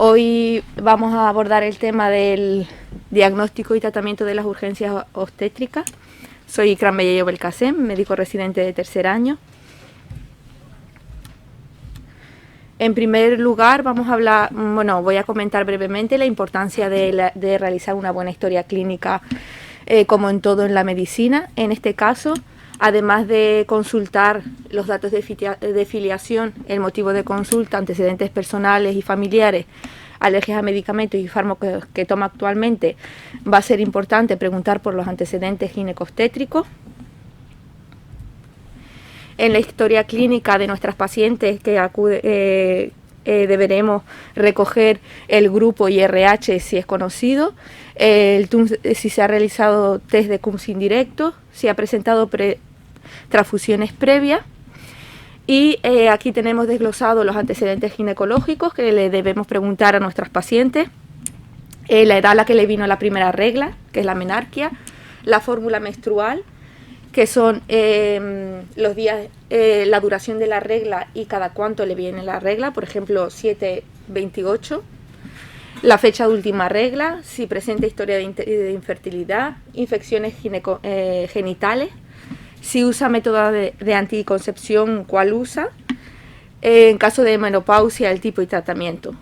Hoy vamos a abordar el tema del diagnóstico y tratamiento de las urgencias obstétricas. Soy Ikram Belleyo Belkacem, médico residente de tercer año. En primer lugar, voy a comentar brevemente la importancia de realizar una buena historia clínica, como en todo en la medicina. En este caso, además de consultar los datos de filiación, el motivo de consulta, antecedentes personales y familiares, alergias a medicamentos y fármacos que toma actualmente, va a ser importante preguntar por los antecedentes ginecobstétricos. En la historia clínica de nuestras pacientes deberemos recoger el grupo y RH si es conocido, si se ha realizado test de CUMS indirecto, si ha presentado transfusiones previas. Y aquí tenemos desglosados los antecedentes ginecológicos que le debemos preguntar a nuestras pacientes, la edad a la que le vino la primera regla, que es la menarquia, la fórmula menstrual, que son los días, la duración de la regla y cada cuánto le viene la regla, por ejemplo 7-28, la fecha de última regla, si presenta historia de infertilidad, infecciones genitales, si usa método de anticoncepción, cuál usa, en caso de menopausia, el tipo y tratamiento.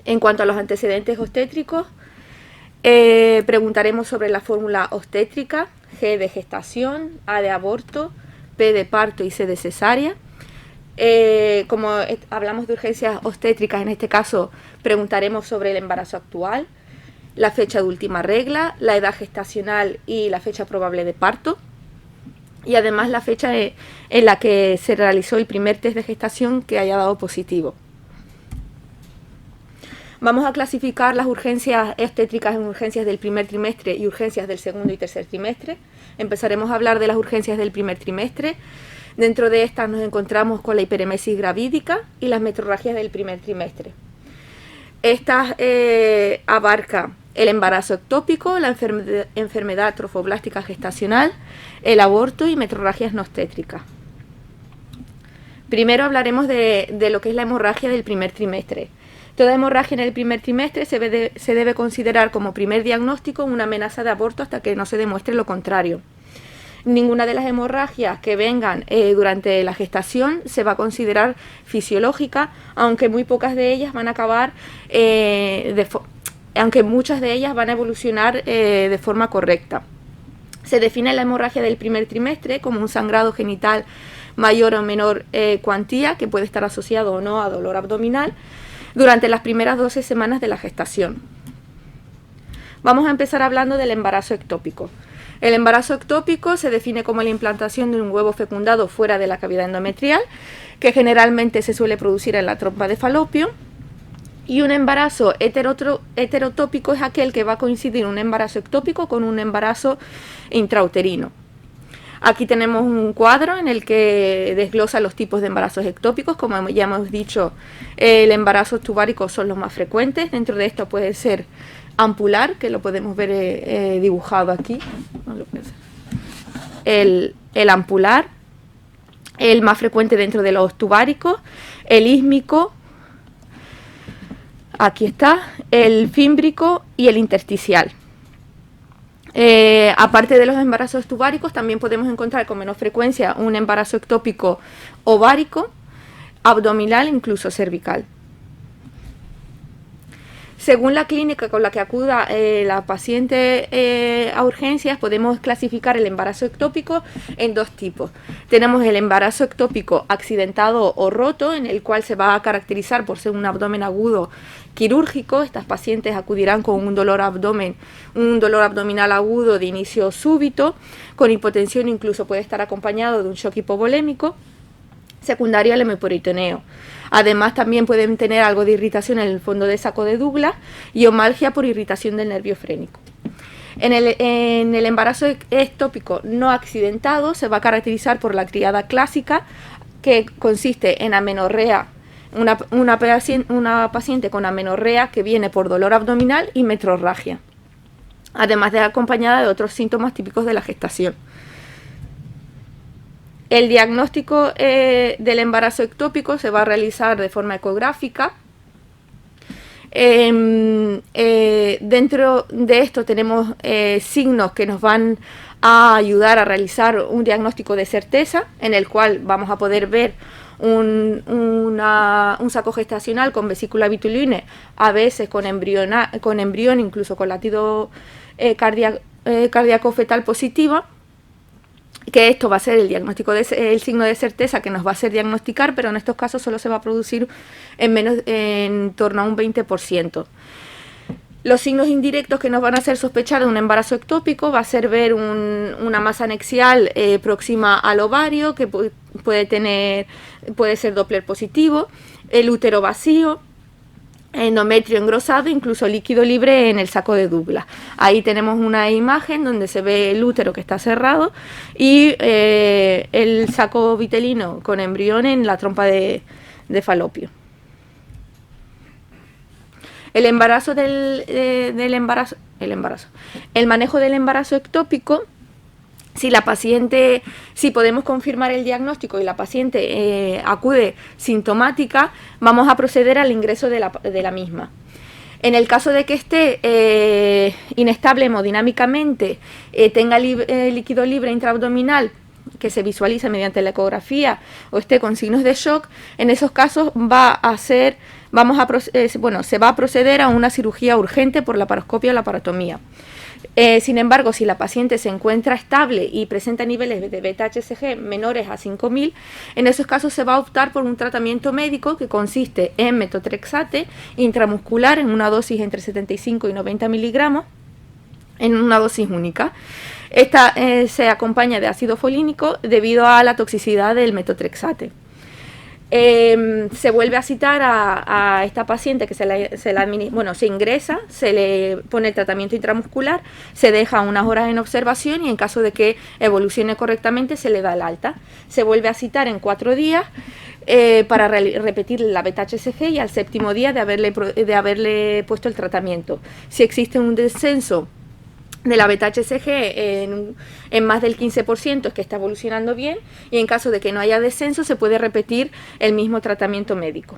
En cuanto a los antecedentes obstétricos, preguntaremos sobre la fórmula obstétrica, G de gestación, A de aborto, P de parto y C de cesárea. Como hablamos de urgencias obstétricas, en este caso preguntaremos sobre el embarazo actual, la fecha de última regla, la edad gestacional y la fecha probable de parto. Y además la fecha en la que se realizó el primer test de gestación que haya dado positivo. Vamos a clasificar las urgencias obstétricas en urgencias del primer trimestre y urgencias del segundo y tercer trimestre. Empezaremos a hablar de las urgencias del primer trimestre. Dentro de estas nos encontramos con la hiperemesis gravídica y las metrorragias del primer trimestre. Estas abarcan el embarazo ectópico, la enfermedad trofoblástica gestacional, el aborto y metrorragias no obstétricas. Primero hablaremos de lo que es la hemorragia del primer trimestre. Toda hemorragia en el primer trimestre se debe considerar como primer diagnóstico una amenaza de aborto hasta que no se demuestre lo contrario. Ninguna de las hemorragias que vengan durante la gestación se va a considerar fisiológica, aunque muy pocas de ellas van a acabar, aunque muchas de ellas van a evolucionar de forma correcta. Se define la hemorragia del primer trimestre como un sangrado genital mayor o menor cuantía, que puede estar asociado o no a dolor abdominal, durante las primeras 12 semanas de la gestación. Vamos a empezar hablando del embarazo ectópico. El embarazo ectópico se define como la implantación de un huevo fecundado fuera de la cavidad endometrial, que generalmente se suele producir en la trompa de falopio. Y un embarazo heterotópico es aquel que va a coincidir un embarazo ectópico con un embarazo intrauterino. Aquí tenemos un cuadro en el que desglosa los tipos de embarazos ectópicos. Como ya hemos dicho, el embarazo tubárico son los más frecuentes. Dentro de esto puede ser ampular, que lo podemos ver dibujado aquí. El ampular, el más frecuente dentro de los tubáricos, el ísmico, aquí está, el fímbrico y el intersticial. Aparte de los embarazos tubáricos, también podemos encontrar con menos frecuencia un embarazo ectópico ovárico, abdominal, incluso cervical. Según la clínica con la que acuda la paciente a urgencias, podemos clasificar el embarazo ectópico en dos tipos. Tenemos el embarazo ectópico accidentado o roto, en el cual se va a caracterizar por ser un abdomen agudo quirúrgico. Estas pacientes acudirán con un dolor abdominal agudo de inicio súbito, con hipotensión, incluso puede estar acompañado de un shock hipovolémico, secundario al hemoperitoneo. Además, también pueden tener algo de irritación en el fondo de saco de Douglas y omalgia por irritación del nervio frénico. En el embarazo ectópico no accidentado se va a caracterizar por la tríada clásica, que consiste en amenorrea, una paciente con amenorrea que viene por dolor abdominal y metrorragia, además de acompañada de otros síntomas típicos de la gestación. El diagnóstico del embarazo ectópico se va a realizar de forma ecográfica Dentro de esto tenemos signos que nos van a ayudar a realizar un diagnóstico de certeza, en el cual vamos a poder ver un saco gestacional con vesícula bituline, a veces con embrión, incluso con latido cardíaco fetal positiva, que esto va a ser el diagnóstico el signo de certeza que nos va a hacer diagnosticar, pero en estos casos solo se va a producir en torno a un 20%. Los signos indirectos que nos van a hacer sospechar de un embarazo ectópico va a ser ver una masa anexial próxima al ovario, que puede ser Doppler positivo, el útero vacío, endometrio engrosado, incluso líquido libre en el saco de Douglas. Ahí tenemos una imagen donde se ve el útero que está cerrado y el saco vitelino con embrión en la trompa de falopio. El manejo del embarazo ectópico, si podemos confirmar el diagnóstico y la paciente acude sintomática, vamos a proceder al ingreso de la misma. En el caso de que esté inestable hemodinámicamente, tenga líquido libre intraabdominal que se visualiza mediante la ecografía o esté con signos de shock, en esos casos se va a proceder a una cirugía urgente por laparoscopia o laparotomía. Sin embargo, si la paciente se encuentra estable y presenta niveles de beta-HCG menores a 5.000, en esos casos se va a optar por un tratamiento médico que consiste en metotrexate intramuscular en una dosis entre 75 y 90 miligramos, en una dosis única. Esta se acompaña de ácido folínico debido a la toxicidad del metotrexate. Se vuelve a citar a esta paciente que se ingresa, se le pone el tratamiento intramuscular, se deja unas horas en observación y en caso de que evolucione correctamente se le da el alta. Se vuelve a citar en 4 días para repetir la beta-HCG y al 7º día de haberle puesto el tratamiento. Si existe un descenso de la beta-HCG en más del 15% es que está evolucionando bien, y en caso de que no haya descenso se puede repetir el mismo tratamiento médico.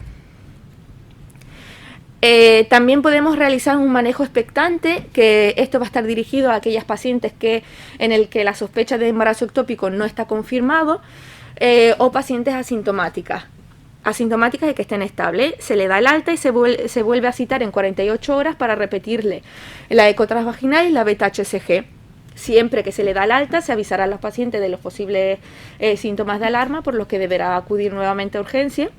También podemos realizar un manejo expectante, que esto va a estar dirigido a aquellas pacientes en el que la sospecha de embarazo ectópico no está confirmado, o pacientes asintomáticas y que estén estables. Se le da el alta y se vuelve a citar en 48 horas para repetirle la eco transvaginal y la beta-HCG. Siempre que se le da el alta se avisará a los pacientes de los posibles síntomas de alarma, por los que deberá acudir nuevamente a urgencia.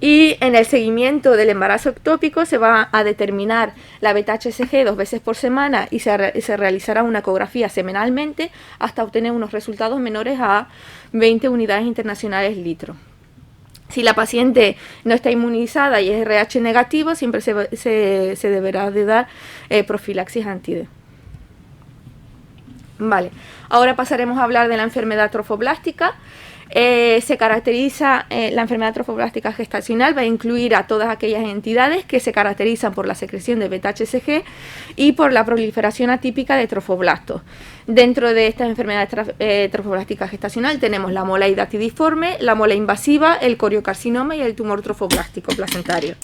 Y en el seguimiento del embarazo ectópico se va a determinar la beta-HCG 2 veces por semana y se realizará una ecografía semanalmente hasta obtener unos resultados menores a 20 unidades internacionales litro. Si la paciente no está inmunizada y es RH negativo, siempre se deberá de dar profilaxis anti-D. Vale, ahora pasaremos a hablar de la enfermedad trofoblástica. Se caracteriza, la enfermedad trofoblástica gestacional va a incluir a todas aquellas entidades que se caracterizan por la secreción de beta-HCG y por la proliferación atípica de trofoblastos. Dentro de esta enfermedad trofoblástica gestacional tenemos la mola hidatidiforme, la mola invasiva, el coriocarcinoma y el tumor trofoblástico placentario.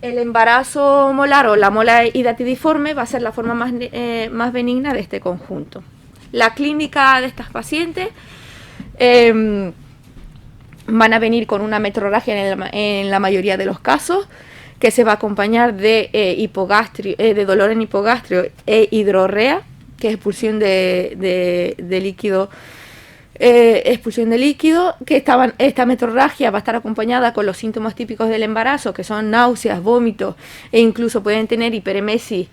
El embarazo molar o la mola hidatidiforme va a ser la forma más benigna de este conjunto. La clínica de estas pacientes van a venir con una metrorragia en la mayoría de los casos, que se va a acompañar de dolor en hipogastrio e hidrorrea, que es expulsión de líquido. Que esta metrorragia va a estar acompañada con los síntomas típicos del embarazo, que son náuseas, vómitos e incluso pueden tener hiperemesis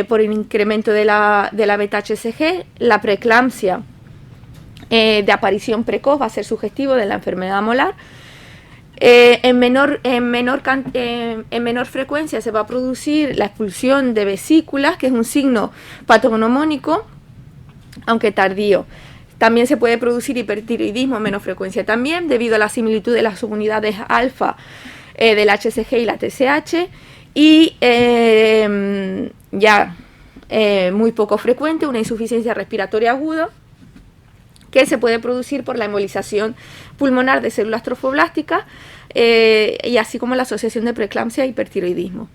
por el incremento de la beta-HCG. La preeclampsia de aparición precoz va a ser sugestivo de la enfermedad molar. En menor frecuencia se va a producir la expulsión de vesículas, que es un signo patognomónico, aunque tardío. También se puede producir hipertiroidismo en menor frecuencia también, debido a la similitud de las subunidades alfa del HCG y la TSH, y muy poco frecuente, una insuficiencia respiratoria aguda, que se puede producir por la embolización pulmonar de células trofoblásticas, y así como la asociación de preeclampsia e hipertiroidismo.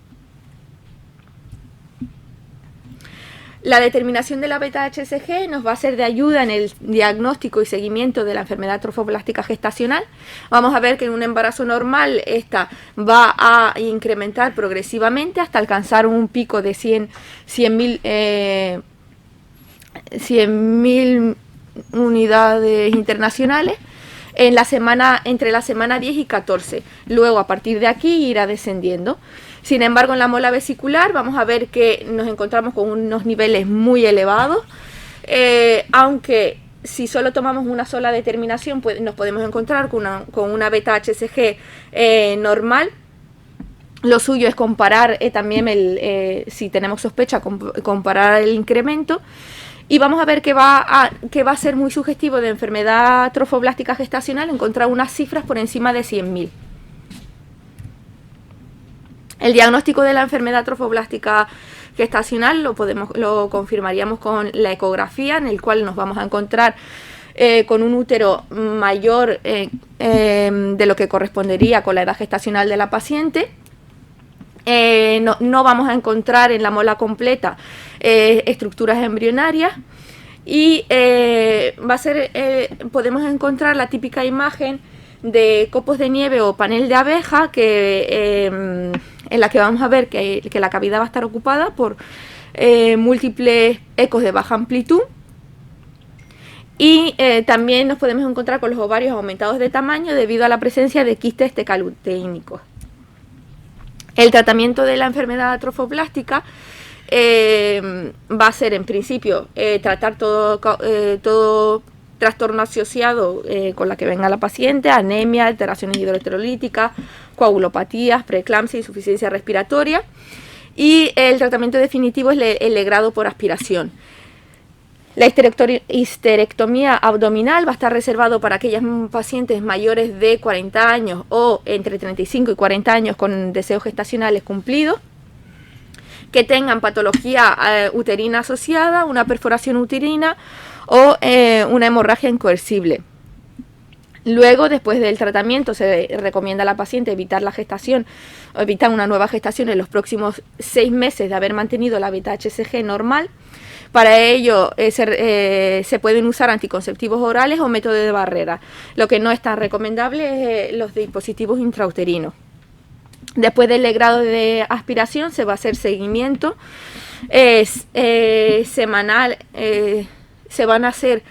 La determinación de la beta-HCG nos va a ser de ayuda en el diagnóstico y seguimiento de la enfermedad trofoblástica gestacional. Vamos a ver que en un embarazo normal esta va a incrementar progresivamente hasta alcanzar un pico de 100.000 unidades internacionales entre la semana 10 y 14. Luego, a partir de aquí, irá descendiendo. Sin embargo, en la mola vesicular vamos a ver que nos encontramos con unos niveles muy elevados, aunque si solo tomamos una sola determinación nos podemos encontrar con una beta-HCG normal. Lo suyo es comparar también, si tenemos sospecha, comparar el incremento. Y vamos a ver que va a ser muy sugestivo de enfermedad trofoblástica gestacional encontrar unas cifras por encima de 100.000. El diagnóstico de la enfermedad trofoblástica gestacional lo confirmaríamos con la ecografía, en el cual nos vamos a encontrar con un útero mayor de lo que correspondería con la edad gestacional de la paciente. No vamos a encontrar en la mola completa estructuras embrionarias y podemos encontrar la típica imagen de copos de nieve o panel de abeja en la que vamos a ver que la cavidad va a estar ocupada por múltiples ecos de baja amplitud. Y también nos podemos encontrar con los ovarios aumentados de tamaño debido a la presencia de quistes tecaluteínicos. El tratamiento de la enfermedad trofoblástica va a ser, en principio, tratar todo trastorno asociado con la que venga la paciente, anemia, alteraciones hidroelectrolíticas, coagulopatías, preeclampsia, insuficiencia respiratoria. Y el tratamiento definitivo es el legrado por aspiración. La histerectomía abdominal va a estar reservado para aquellas pacientes mayores de 40 años o entre 35 y 40 años con deseos gestacionales cumplidos, que tengan patología uterina asociada, una perforación uterina o una hemorragia incoercible. Luego, después del tratamiento, se recomienda a la paciente evitar una nueva gestación en los próximos 6 meses de haber mantenido la beta-HCG normal. Para ello se pueden usar anticonceptivos orales o método de barrera. Lo que no es tan recomendable es los dispositivos intrauterinos. Después del legrado de aspiración se va a hacer seguimiento semanal. Se van a hacer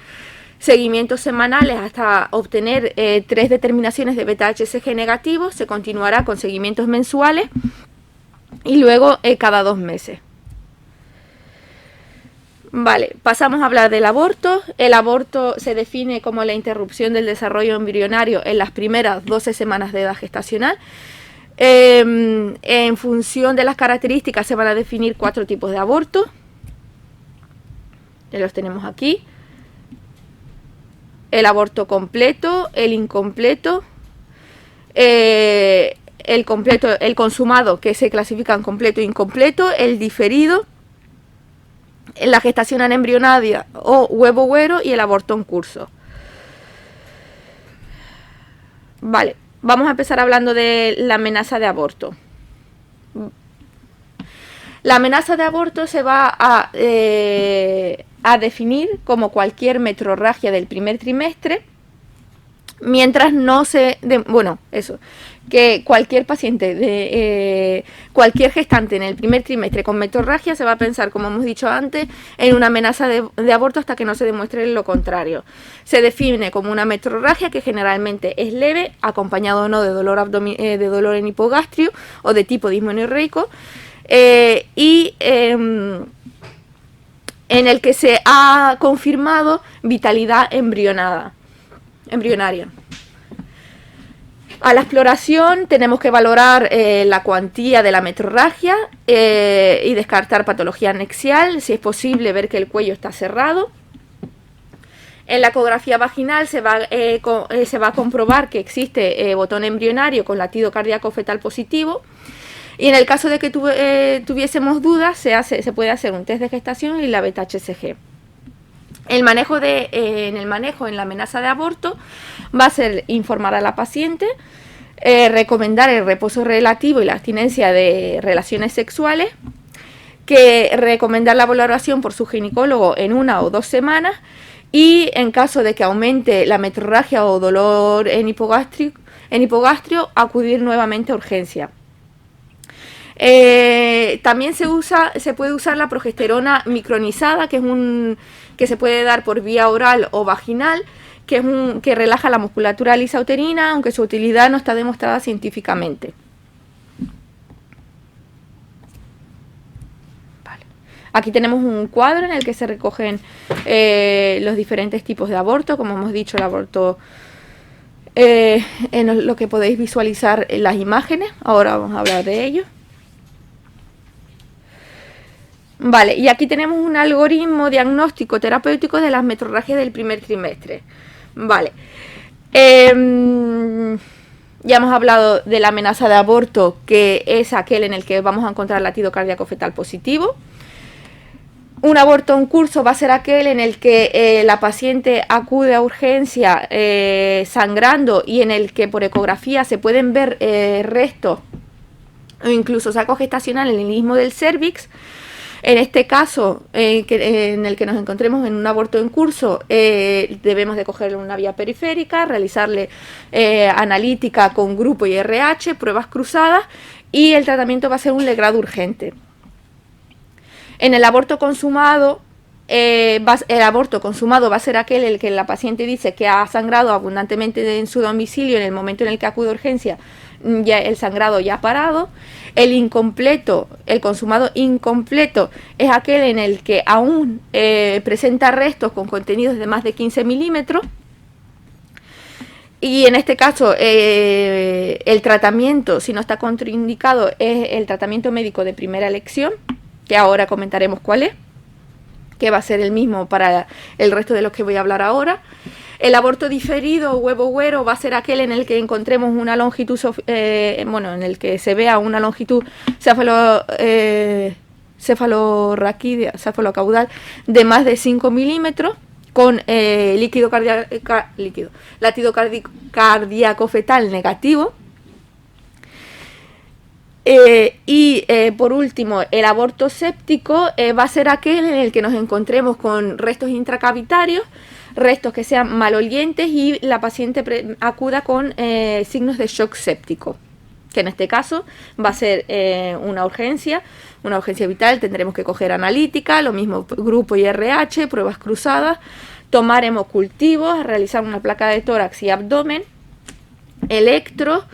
seguimientos semanales hasta obtener 3 determinaciones de beta-HCG negativos. Se continuará con seguimientos mensuales y luego cada 2 meses. Vale, pasamos a hablar del aborto. El aborto se define como la interrupción del desarrollo embrionario en las primeras 12 semanas de edad gestacional. En función de las características se van a definir 4 tipos de aborto. Ya los tenemos aquí. El aborto completo, el incompleto, el consumado, que se clasifica en completo e incompleto, el diferido, la gestación anembrionaria o huevo huero y el aborto en curso. Vale, vamos a empezar hablando de la amenaza de aborto. La amenaza de aborto se va a definir como cualquier metrorragia del primer trimestre, mientras no se... que cualquier paciente, cualquier gestante en el primer trimestre con metrorragia se va a pensar, como hemos dicho antes, en una amenaza de aborto hasta que no se demuestre lo contrario. Se define como una metrorragia que generalmente es leve, acompañado o no de dolor, de dolor en hipogastrio o de tipo dismenorreico, en el que se ha confirmado vitalidad embrionaria. A la exploración tenemos que valorar la cuantía de la metrorragia y descartar patología anexial, si es posible ver que el cuello está cerrado. En la ecografía vaginal se va a comprobar que existe botón embrionario con latido cardíaco fetal positivo. Y en el caso de que tuviésemos dudas, se puede hacer un test de gestación y la beta-HCG. En la amenaza de aborto va a ser informar a la paciente recomendar el reposo relativo y la abstinencia de relaciones sexuales, que recomendar la valoración por su ginecólogo en 1 o 2 semanas, y en caso de que aumente la metrorragia o dolor en hipogastrio, acudir nuevamente a urgencia. También se puede usar la progesterona micronizada, que se puede dar por vía oral o vaginal, que relaja la musculatura lisa uterina, aunque su utilidad no está demostrada científicamente. Aquí tenemos un cuadro en el que se recogen los diferentes tipos de aborto, como hemos dicho, el aborto, en lo que podéis visualizar en las imágenes. Ahora vamos a hablar de ello. Vale, y aquí tenemos un algoritmo diagnóstico terapéutico de las metrorragias del primer trimestre. Vale. Ya hemos hablado de la amenaza de aborto, que es aquel en el que vamos a encontrar latido cardíaco fetal positivo. Un aborto en curso va a ser aquel en el que la paciente acude a urgencia sangrando, y en el que por ecografía se pueden ver restos o incluso saco gestacional en el istmo del cérvix. En este caso, en el que nos encontremos en un aborto en curso, debemos de cogerle una vía periférica, realizarle analítica con grupo y RH, pruebas cruzadas, y el tratamiento va a ser un legrado urgente. En el aborto consumado, va a ser aquel en el que la paciente dice que ha sangrado abundantemente en su domicilio en el momento en el que acude a urgencia, ya el sangrado ya ha parado. El consumado incompleto, es aquel en el que aún presenta restos con contenidos de más de 15 milímetros. Y en este caso, el tratamiento, si no está contraindicado, es el tratamiento médico de primera elección, que ahora comentaremos cuál es, que va a ser el mismo para el resto de los que voy a hablar ahora. El aborto diferido o huevo güero va a ser aquel en el que encontremos una longitud, en el que se vea una longitud cefalocaudal de más de 5 milímetros, con latido cardíaco fetal negativo. Por último, el aborto séptico va a ser aquel en el que nos encontremos con restos intracavitarios, restos que sean malolientes, y la paciente acuda con signos de shock séptico, que en este caso va a ser una urgencia vital. Tendremos que coger analítica, lo mismo grupo y RH, pruebas cruzadas, tomar hemocultivos, realizar una placa de tórax y abdomen, electro,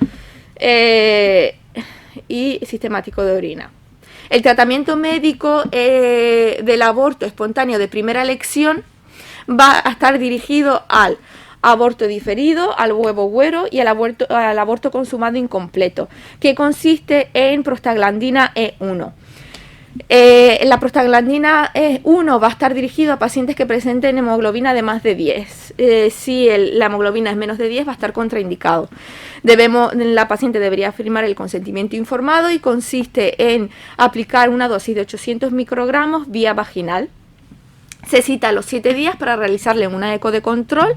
y sistemático de orina. El tratamiento médico del aborto espontáneo de primera elección va a estar dirigido al aborto diferido, al huevo güero y al aborto consumado incompleto, que consiste en prostaglandina E1. La prostaglandina E1 va a estar dirigido a pacientes que presenten hemoglobina de más de 10. Si la hemoglobina es menos de 10, va a estar contraindicado. La paciente debería firmar el consentimiento informado, y consiste en aplicar una dosis de 800 microgramos vía vaginal. Se cita a los 7 días para realizarle una eco de control,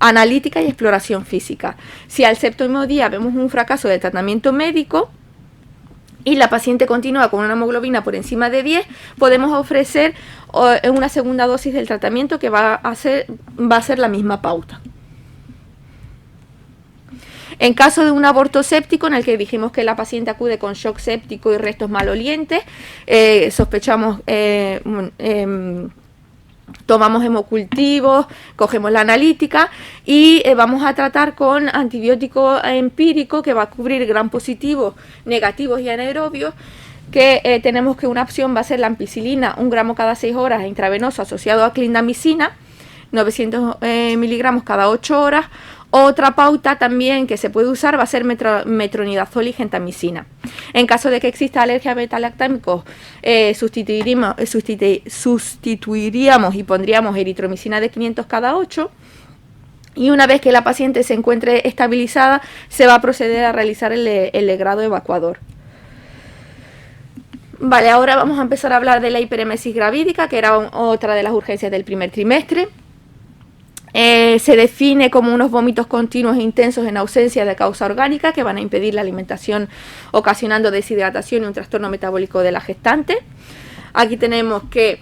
analítica y exploración física. Si al 7º día vemos un fracaso del tratamiento médico y la paciente continúa con una hemoglobina por encima de 10, podemos ofrecer una segunda dosis del tratamiento, que va a ser la misma pauta. En caso de un aborto séptico, en el que dijimos que la paciente acude con shock séptico y restos malolientes, sospechamos, tomamos hemocultivos, cogemos la analítica y vamos a tratar con antibiótico empírico, que va a cubrir gram positivos, negativos y anaerobios. Que tenemos que una opción va a ser la ampicilina, 1 gramo cada 6 horas intravenoso, asociado a clindamicina, 900 miligramos cada 8 horas. Otra pauta también que se puede usar va a ser metronidazol y gentamicina. En caso de que exista alergia a beta-lactámicos, sustituiríamos y pondríamos eritromicina de 500 cada 8. Y una vez que la paciente se encuentre estabilizada, se va a proceder a realizar el legrado evacuador. Vale, ahora vamos a empezar a hablar de la hiperemesis gravídica, que era otra de las urgencias del primer trimestre. Se define como unos vómitos continuos e intensos en ausencia de causa orgánica que van a impedir la alimentación, ocasionando deshidratación y un trastorno metabólico de la gestante. Aquí tenemos que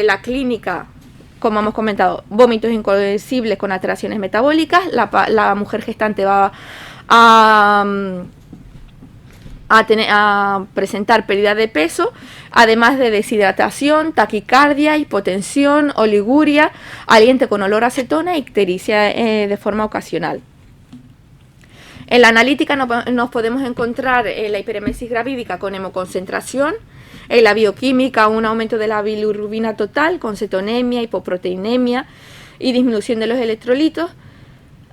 la clínica, como hemos comentado, vómitos inconcebibles con alteraciones metabólicas. La mujer gestante va a presentar pérdida de peso, además de deshidratación, taquicardia, hipotensión, oliguria, aliento con olor a acetona e ictericia de forma ocasional. En la analítica nos podemos encontrar la hiperemesis gravídica con hemoconcentración, en la bioquímica un aumento de la bilirrubina total con cetonemia, hipoproteinemia y disminución de los electrolitos,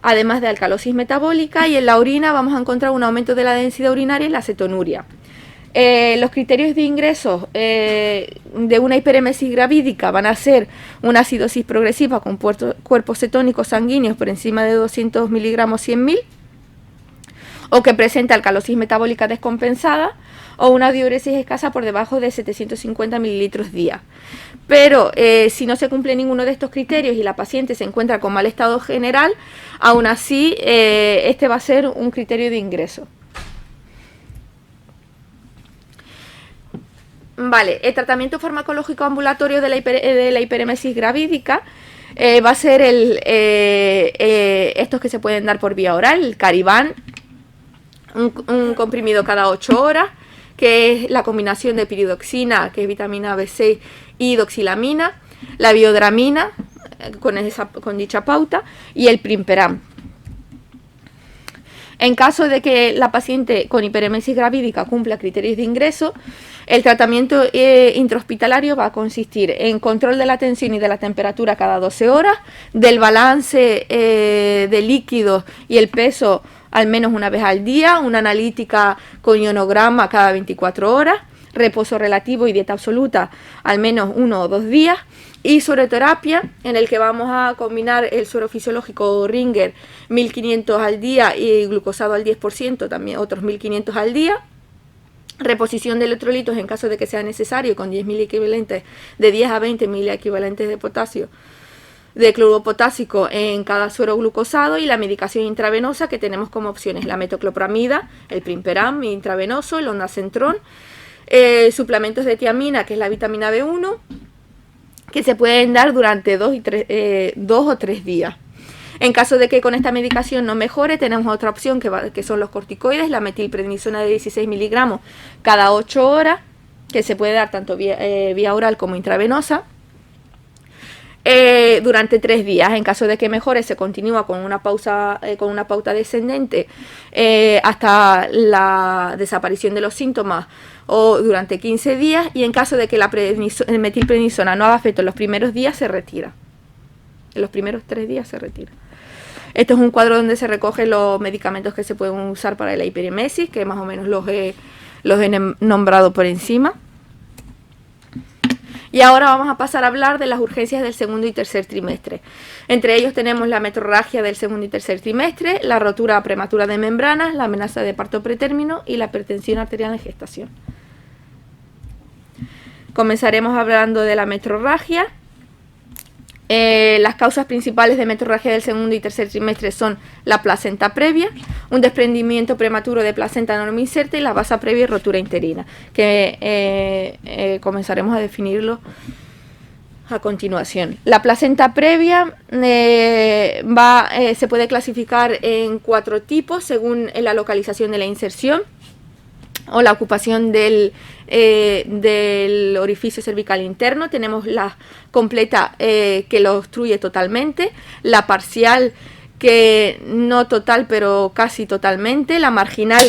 además de alcalosis metabólica, y en la orina vamos a encontrar un aumento de la densidad urinaria y la cetonuria. Los criterios de ingreso de una hiperemesis gravídica van a ser una acidosis progresiva con cuerpos cetónicos sanguíneos por encima de 200 miligramos 100.000, o que presente alcalosis metabólica descompensada, o una diuresis escasa por debajo de 750 mililitros día. Pero si no se cumple ninguno de estos criterios y la paciente se encuentra con mal estado general, aún así este va a ser un criterio de ingreso. Vale, el tratamiento farmacológico ambulatorio de la hiperemesis gravídica va a ser estos que se pueden dar por vía oral, el Cariban, un comprimido cada 8 horas, que es la combinación de piridoxina, que es vitamina B6, y doxilamina, la biodramina, con dicha pauta, y el primperam. En caso de que la paciente con hiperemesis gravídica cumpla criterios de ingreso, el tratamiento intrahospitalario va a consistir en control de la tensión y de la temperatura cada 12 horas, del balance de líquidos y el peso al menos una vez al día, una analítica con ionograma cada 24 horas, reposo relativo y dieta absoluta al menos 1 o 2 días, y sueroterapia, en el que vamos a combinar el suero fisiológico Ringer 1500 al día y glucosado al 10%, también otros 1500 al día. Reposición de electrolitos en caso de que sea necesario, con 10.000 equivalentes, de 10 a 20.000 equivalentes de potasio, de cloruro potásico en cada suero glucosado, y la medicación intravenosa, que tenemos como opciones la metoclopramida, el primperam intravenoso, el ondansetron, suplementos de tiamina, que es la vitamina B1, que se pueden dar durante 2 o 3 días. En caso de que con esta medicación no mejore, tenemos otra opción que son los corticoides, la metilprednisona de 16 miligramos cada 8 horas, que se puede dar tanto vía oral como intravenosa, durante 3 días. En caso de que mejore, se continúa con una pauta descendente hasta la desaparición de los síntomas, o durante 15 días, y en caso de que la metilprednisona no haga efecto en los primeros días, se retira. En los primeros 3 días se retira. Esto es un cuadro donde se recogen los medicamentos que se pueden usar para la hiperemesis, que más o menos los he nombrado por encima. Y ahora vamos a pasar a hablar de las urgencias del segundo y tercer trimestre. Entre ellos tenemos la metrorragia del segundo y tercer trimestre, la rotura prematura de membranas, la amenaza de parto pretérmino y la hipertensión arterial en gestación. Comenzaremos hablando de la metrorragia. Las causas principales de metrorragia del segundo y tercer trimestre son la placenta previa, un desprendimiento prematuro de placenta normoinserta y la vasa previa y rotura interina, que comenzaremos a definirlo a continuación. La placenta previa se puede clasificar en 4 tipos según la localización de la inserción o la ocupación del orificio cervical interno. Tenemos la completa, que lo obstruye totalmente, la parcial, que no total pero casi totalmente, la marginal,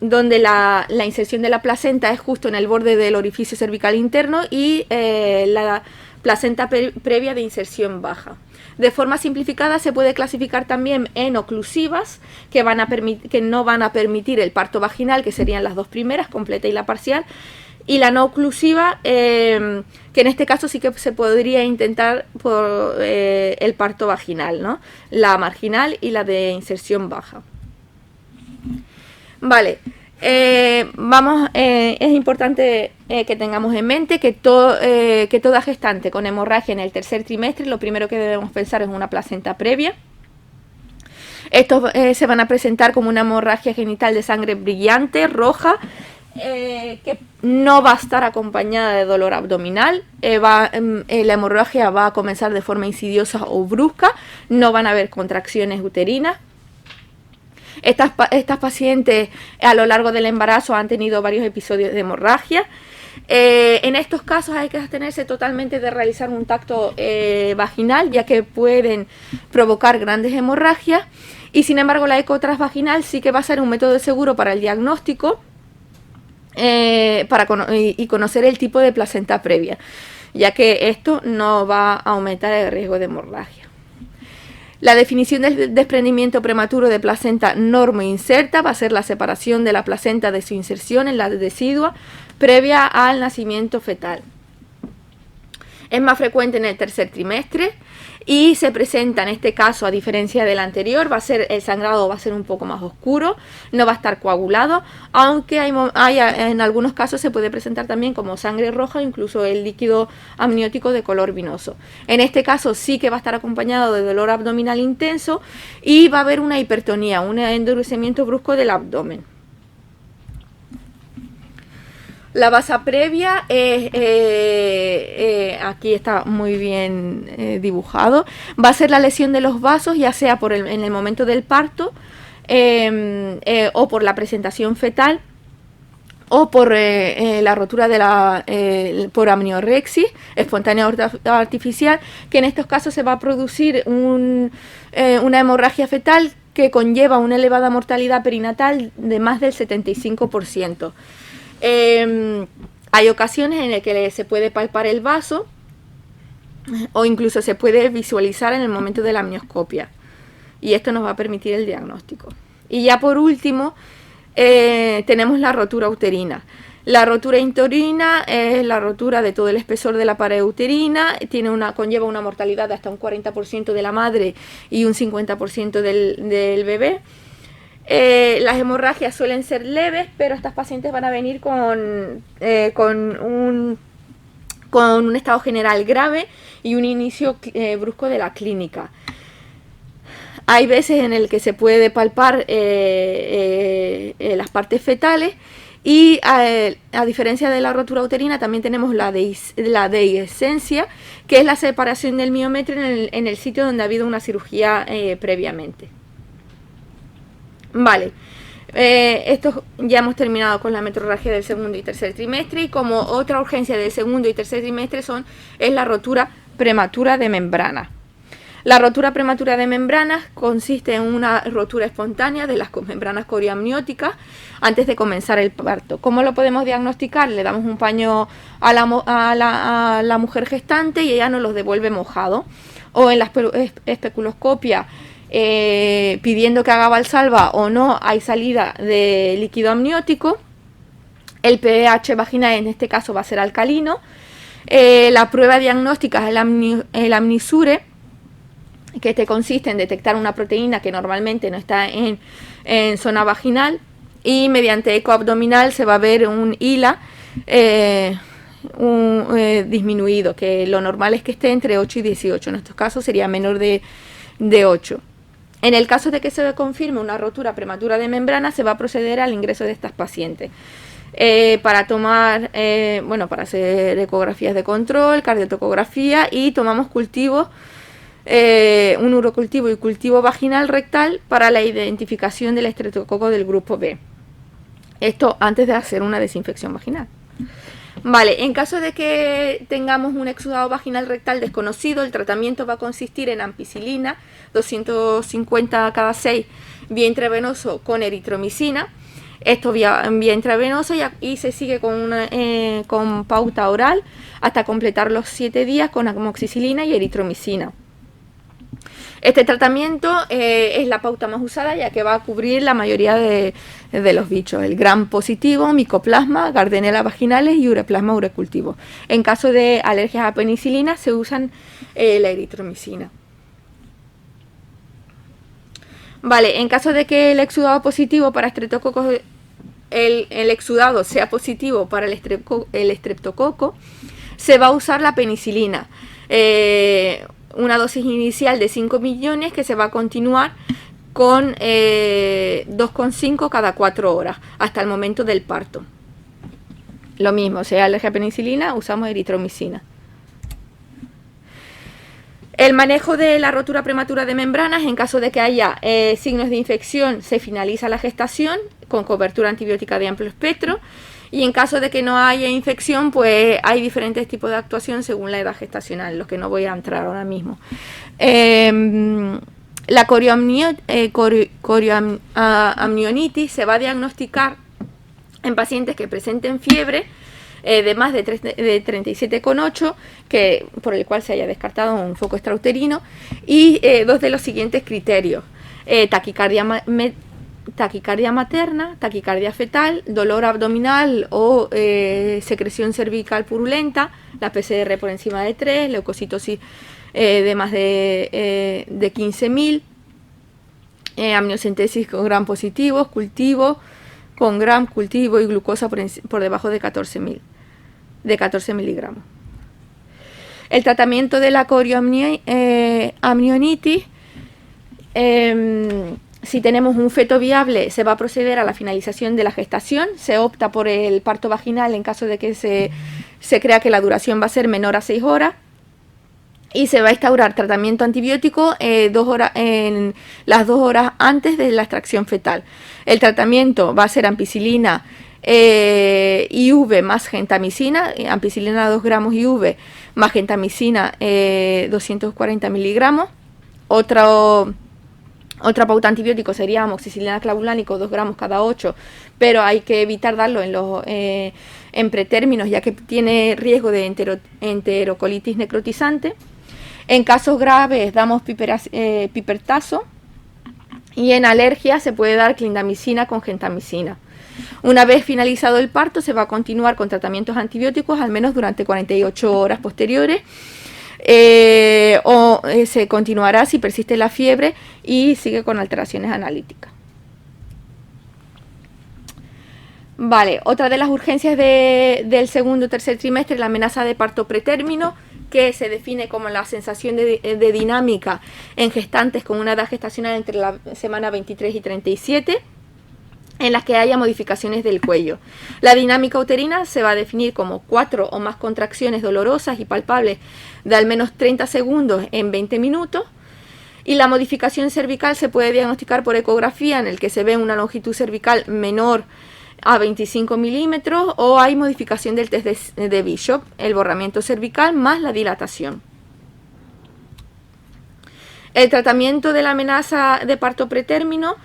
donde la inserción de la placenta es justo en el borde del orificio cervical interno, y la placenta previa de inserción baja. De forma simplificada se puede clasificar también en oclusivas, que no van a permitir el parto vaginal, que serían las 2 primeras, completa y la parcial, y la no oclusiva, que en este caso sí que se podría intentar por el parto vaginal, ¿no? La marginal y la de inserción baja. Vale. Es importante que tengamos en mente que toda gestante con hemorragia en el tercer trimestre, lo primero que debemos pensar es una placenta previa. Estos se van a presentar como una hemorragia genital de sangre brillante, roja, que no va a estar acompañada de dolor abdominal. La hemorragia va a comenzar de forma insidiosa o brusca, no van a haber contracciones uterinas. Estas pacientes a lo largo del embarazo han tenido varios episodios de hemorragia. En estos casos hay que abstenerse totalmente de realizar un tacto vaginal, ya que pueden provocar grandes hemorragias, y sin embargo la eco transvaginal sí que va a ser un método seguro para el diagnóstico y conocer el tipo de placenta previa, ya que esto no va a aumentar el riesgo de hemorragia. La definición del desprendimiento prematuro de placenta normoinserta va a ser la separación de la placenta de su inserción en la decidua previa al nacimiento fetal. Es más frecuente en el tercer trimestre y se presenta en este caso, a diferencia del anterior, el sangrado va a ser un poco más oscuro, no va a estar coagulado, aunque en algunos casos se puede presentar también como sangre roja, incluso el líquido amniótico de color vinoso. En este caso sí que va a estar acompañado de dolor abdominal intenso y va a haber una hipertonía, un endurecimiento brusco del abdomen. La basa previa aquí está muy bien dibujado. Va a ser la lesión de los vasos, ya sea en el momento del parto o por la presentación fetal o por la rotura por amniorexis espontánea artificial, que en estos casos se va a producir una hemorragia fetal que conlleva una elevada mortalidad perinatal de más del 75%. Hay ocasiones en las que se puede palpar el vaso o incluso se puede visualizar en el momento de la amnioscopia, y esto nos va a permitir el diagnóstico. Y ya por último tenemos la rotura uterina. La rotura uterina es la rotura de todo el espesor de la pared uterina, conlleva una mortalidad de hasta un 40% de la madre y un 50% del bebé. Las hemorragias suelen ser leves, pero estas pacientes van a venir con un estado general grave y un inicio brusco de la clínica. Hay veces en el que se puede palpar las partes fetales y a diferencia de la rotura uterina también tenemos la dehiscencia, que es la separación del miometrio en el sitio donde ha habido una cirugía previamente. Vale, esto ya hemos terminado con la metrorragia del segundo y tercer trimestre, y como otra urgencia del segundo y tercer trimestre es la rotura prematura de membrana. La rotura prematura de membranas consiste en una rotura espontánea de las membranas coriamnióticas antes de comenzar el parto. ¿Cómo lo podemos diagnosticar? Le damos un paño a la mujer gestante y ella nos los devuelve mojado, o en la especuloscopia pidiendo que haga valsalva o no hay salida de líquido amniótico. El pH vaginal en este caso va a ser alcalino. La prueba diagnóstica es el amnisure, que consiste en detectar una proteína que normalmente no está en zona vaginal, y mediante eco abdominal se va a ver un HILA disminuido, que lo normal es que esté entre 8 y 18, en estos casos sería menor de 8. En el caso de que se confirme una rotura prematura de membrana, se va a proceder al ingreso de estas pacientes para hacer ecografías de control, cardiotocografía, y tomamos cultivos, un urocultivo y cultivo vaginal rectal para la identificación del estreptococo del grupo B. Esto antes de hacer una desinfección vaginal. Vale, en caso de que tengamos un exudado vaginal rectal desconocido, el tratamiento va a consistir en ampicilina, 250 cada 6, vía intravenoso con eritromicina. Esto vía intravenosa, y se sigue con pauta oral hasta completar los 7 días con amoxicilina y eritromicina. Este tratamiento es la pauta más usada, ya que va a cubrir la mayoría de los bichos: el gram positivo, micoplasma, gardnerella vaginales y ureplasma urocultivo. En caso de alergias a penicilina se usan la eritromicina. Vale, en caso de que el exudado positivo para estreptococos el exudado sea positivo para el estreptococo, se va a usar la penicilina. Una dosis inicial de 5 millones que se va a continuar con 2,5 cada 4 horas hasta el momento del parto. Lo mismo, sea alergia a penicilina, usamos eritromicina. El manejo de la rotura prematura de membranas, en caso de que haya signos de infección, se finaliza la gestación con cobertura antibiótica de amplio espectro. Y en caso de que no haya infección, pues hay diferentes tipos de actuación según la edad gestacional, los que no voy a entrar ahora mismo. La corioamnionitis se va a diagnosticar en pacientes que presenten fiebre de más de 37,8, por el cual se haya descartado un foco extrauterino, y dos de los siguientes criterios: taquicardia materna, taquicardia fetal, dolor abdominal o secreción cervical purulenta, la PCR por encima de 3, leucocitosis de más de 15.000, amniocentesis con gram positivos, cultivo con gram, cultivo y glucosa por debajo de 14 miligramos. El tratamiento de la corioamnionitis, si tenemos un feto viable, se va a proceder a la finalización de la gestación. Se opta por el parto vaginal en caso de que se crea que la duración va a ser menor a 6 horas. Y se va a instaurar tratamiento antibiótico en las 2 horas antes de la extracción fetal. El tratamiento va a ser ampicilina IV más gentamicina, ampicilina 2 gramos IV más gentamicina 240 miligramos. Otra pauta antibiótico sería amoxicilina clavulánico 2 gramos cada 8, pero hay que evitar darlo en pretérminos, ya que tiene riesgo de enterocolitis necrotizante. En casos graves damos pipertazo, y en alergia se puede dar clindamicina con gentamicina. Una vez finalizado el parto, se va a continuar con tratamientos antibióticos al menos durante 48 horas posteriores, o se continuará si persiste la fiebre y sigue con alteraciones analíticas. Vale, otra de las urgencias del segundo o tercer trimestre, la amenaza de parto pretérmino, que se define como la sensación de dinámica en gestantes con una edad gestacional entre la semana 23 y 37, en las que haya modificaciones del cuello. La dinámica uterina se va a definir como 4 o más contracciones dolorosas y palpables de al menos 30 segundos en 20 minutos. Y la modificación cervical se puede diagnosticar por ecografía, en el que se ve una longitud cervical menor a 25 milímetros, o hay modificación del test de Bishop, el borramiento cervical más la dilatación. El tratamiento de la amenaza de parto pretérmino,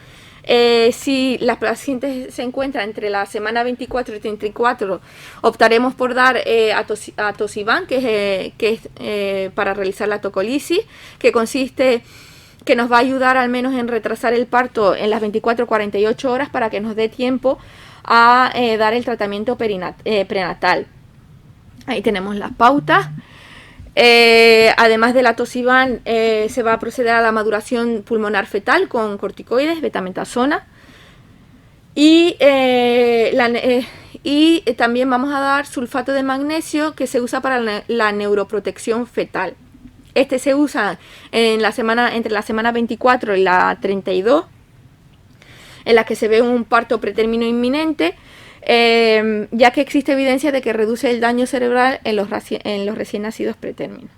si las pacientes se encuentran entre la semana 24 y 34, optaremos por dar atosiban, que es para realizar la tocolisis, que consiste que nos va a ayudar al menos en retrasar el parto en las 24-48 horas para que nos dé tiempo a dar el tratamiento prenatal. Ahí tenemos las pautas. Además de la tosiban, se va a proceder a la maduración pulmonar fetal con corticoides, betametasona, y también vamos a dar sulfato de magnesio, que se usa para la neuroprotección fetal. Este se usa entre la semana 24 y la 32, en la que se ve un parto pretérmino inminente, ya que existe evidencia de que reduce el daño cerebral en los recién nacidos pretérminos.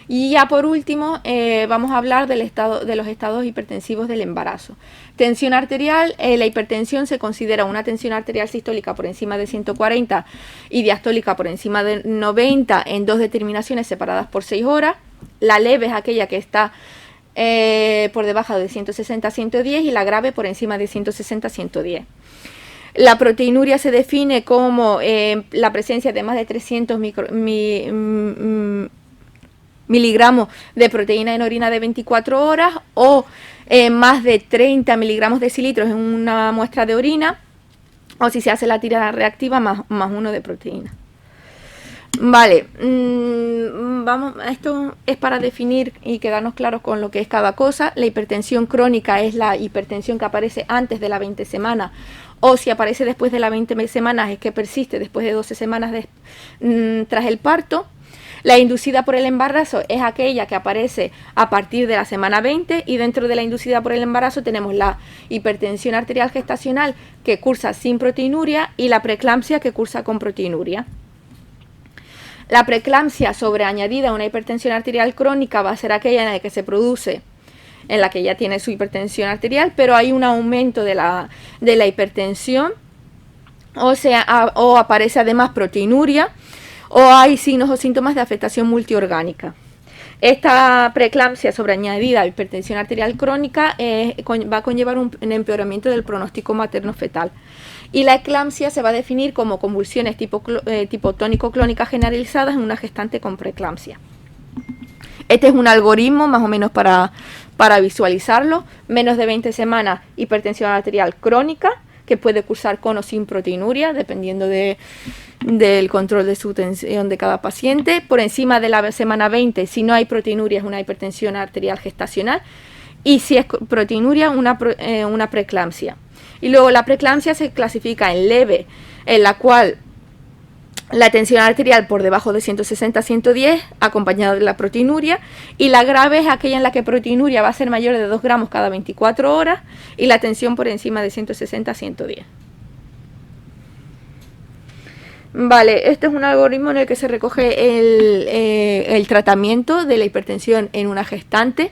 Y ya por último vamos a hablar de los estados hipertensivos del embarazo. Tensión arterial. La hipertensión se considera una tensión arterial sistólica por encima de 140 y diastólica por encima de 90 en 2 determinaciones separadas por 6 horas. La leve es aquella que está por debajo de 160 a 110, y la grave por encima de 160 a 110. La proteinuria se define como la presencia de más de 300 miligramos de proteína en orina de 24 horas o más de 30 miligramos decilitros en una muestra de orina, o si se hace la tirada reactiva más 1 de proteína. Vale, vamos, esto es para definir y quedarnos claros con lo que es cada cosa. La hipertensión crónica es la hipertensión que aparece antes de las 20 semanas, o si aparece después de las 20 semanas es que persiste después de 12 semanas tras el parto. La inducida por el embarazo es aquella que aparece a partir de la semana 20, y dentro de la inducida por el embarazo tenemos la hipertensión arterial gestacional, que cursa sin proteinuria, y la preeclampsia, que cursa con proteinuria. La preeclampsia sobreañadida a una hipertensión arterial crónica va a ser aquella en la que se produce, en la que ya tiene su hipertensión arterial, pero hay un aumento de la hipertensión, o aparece además proteinuria, o hay signos o síntomas de afectación multiorgánica. Esta preeclampsia sobreañadida a hipertensión arterial crónica va a conllevar un empeoramiento del pronóstico materno-fetal. Y la eclampsia se va a definir como convulsiones tipo tónico-clónicas generalizadas en una gestante con preeclampsia. Este es un algoritmo más o menos para visualizarlo. Menos de 20 semanas, hipertensión arterial crónica, que puede cursar con o sin proteinuria, dependiendo del control de su tensión de cada paciente. Por encima de la semana 20, si no hay proteinuria, es una hipertensión arterial gestacional, y si es proteinuria, una preeclampsia. Y luego la preeclampsia se clasifica en leve, en la cual la tensión arterial por debajo de 160-110, acompañada de la proteinuria, y la grave es aquella en la que proteinuria va a ser mayor de 2 gramos cada 24 horas y la tensión por encima de 160-110. Vale, este es un algoritmo en el que se recoge el tratamiento de la hipertensión en una gestante.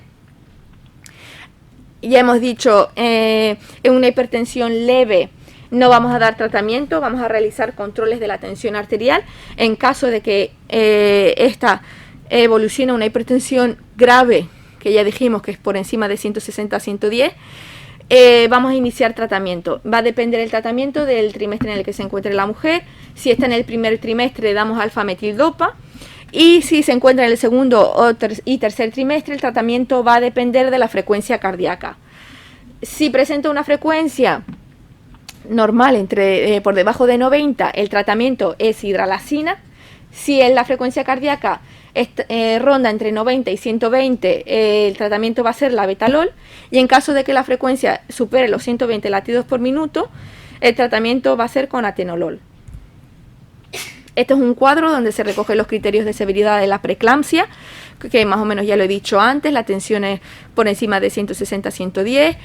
Ya hemos dicho, en una hipertensión leve no vamos a dar tratamiento, vamos a realizar controles de la tensión arterial. En caso de que esta evolucione a una hipertensión grave, que ya dijimos que es por encima de 160-110, vamos a iniciar tratamiento. Va a depender el tratamiento del trimestre en el que se encuentre la mujer. Si está en el primer trimestre, damos alfa-metildopa. Y si se encuentra en el segundo y tercer trimestre, el tratamiento va a depender de la frecuencia cardíaca. Si presenta una frecuencia normal por debajo de 90, el tratamiento es hidralazina. Si en la frecuencia cardíaca ronda entre 90 y 120, el tratamiento va a ser la betalol. Y en caso de que la frecuencia supere los 120 latidos por minuto, el tratamiento va a ser con atenolol. Este es un cuadro donde se recogen los criterios de severidad de la preeclampsia, que más o menos ya lo he dicho antes. La tensión es por encima de 160-110,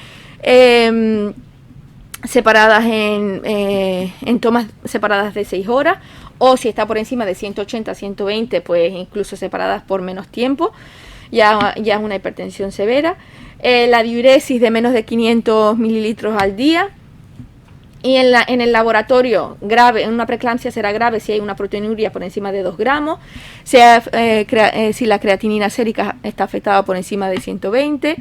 separadas en tomas separadas de 6 horas, o si está por encima de 180-120, pues incluso separadas por menos tiempo, ya es una hipertensión severa. La diuresis de menos de 500 mililitros al día. Y en el laboratorio, grave, en una preeclampsia será grave si hay una proteinuria por encima de 2 gramos, si la creatinina sérica está afectada por encima de 120,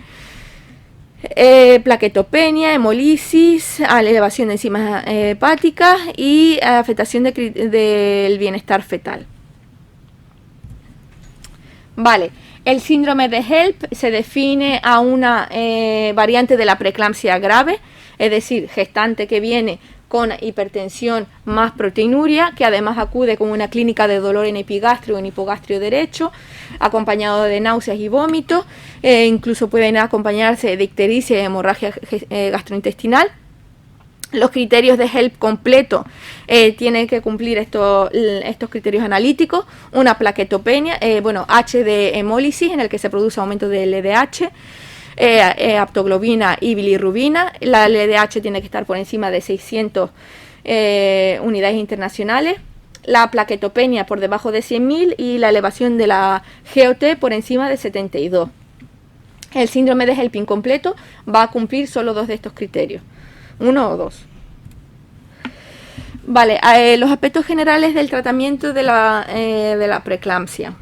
plaquetopenia, hemolisis, elevación de enzimas hepáticas y afectación del bienestar fetal. Vale, el síndrome de HELLP se define a una variante de la preeclampsia grave, es decir, gestante que viene con hipertensión más proteinuria, que además acude con una clínica de dolor en epigastrio o en hipogastrio derecho, acompañado de náuseas y vómitos, incluso pueden acompañarse de ictericia y hemorragia gastrointestinal. Los criterios de HELLP completo tienen que cumplir estos criterios analíticos: una plaquetopenia, H de hemólisis, en el que se produce aumento del LDH, aptoglobina y bilirrubina. La LDH tiene que estar por encima de 600 unidades internacionales, la plaquetopenia por debajo de 100.000 y la elevación de la GOT por encima de 72. El síndrome de HELLP incompleto va a cumplir solo 2 de estos criterios, 1 o 2. Vale, los aspectos generales del tratamiento de la preeclampsia.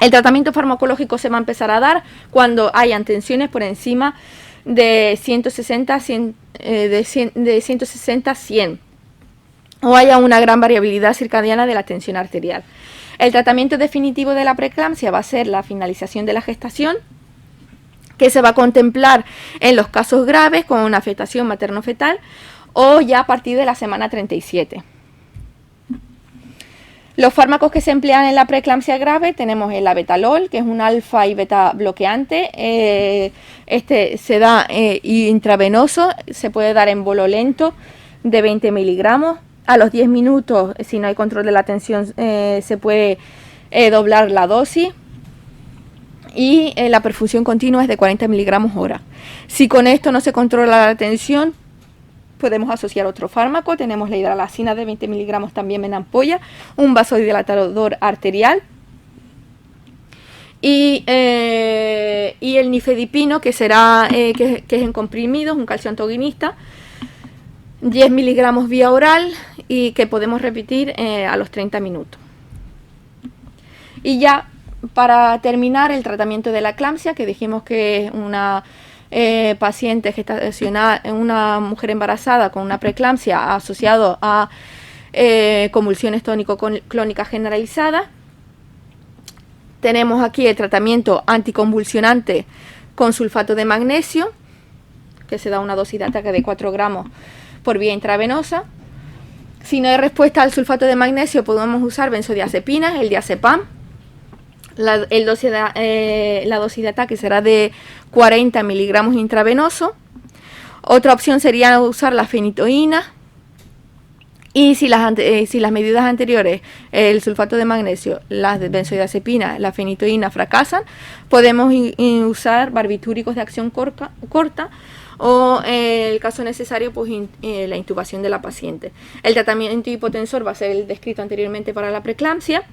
El tratamiento farmacológico se va a empezar a dar cuando hayan tensiones por encima de 160-100 o haya una gran variabilidad circadiana de la tensión arterial. El tratamiento definitivo de la preeclampsia va a ser la finalización de la gestación, que se va a contemplar en los casos graves con una afectación materno-fetal o ya a partir de la semana 37. Los fármacos que se emplean en la preeclampsia grave tenemos el abetalol, que es un alfa y beta bloqueante. Este se da intravenoso, se puede dar en bolo lento de 20 miligramos. A los 10 minutos, si no hay control de la tensión, se puede doblar la dosis. Y la perfusión continua es de 40 miligramos hora. Si con esto no se controla la tensión, podemos asociar otro fármaco. Tenemos la hidralazina de 20 miligramos también en ampolla, un vasodilatador arterial y el nifedipino, que será que es en comprimidos, un calcio antagonista, 10 miligramos vía oral y que podemos repetir a los 30 minutos. Y ya para terminar, el tratamiento de la eclampsia, que dijimos que es una paciente gestacional, una mujer embarazada con una preeclampsia asociado a convulsiones tónico-clónicas generalizadas. Tenemos aquí el tratamiento anticonvulsionante con sulfato de magnesio, que se da una dosis de ataque de 4 gramos por vía intravenosa. Si no hay respuesta al sulfato de magnesio, podemos usar benzodiazepinas, el diazepam. La dosis de ataque será de 40 miligramos intravenoso. Otra opción sería usar la fenitoína. Y si las medidas anteriores, el sulfato de magnesio, las benzodiazepinas, la fenitoína fracasan, podemos usar barbitúricos de acción corta o en el caso necesario, pues la intubación de la paciente. El tratamiento hipotensor va a ser el descrito anteriormente para la preeclampsia.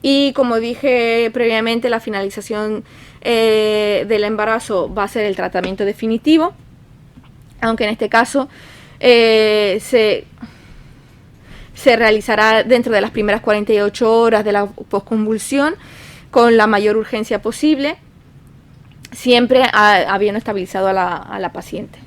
Y como dije previamente, la finalización del embarazo va a ser el tratamiento definitivo, aunque en este caso se realizará dentro de las primeras 48 horas de la posconvulsión con la mayor urgencia posible, siempre habiendo estabilizado a la paciente.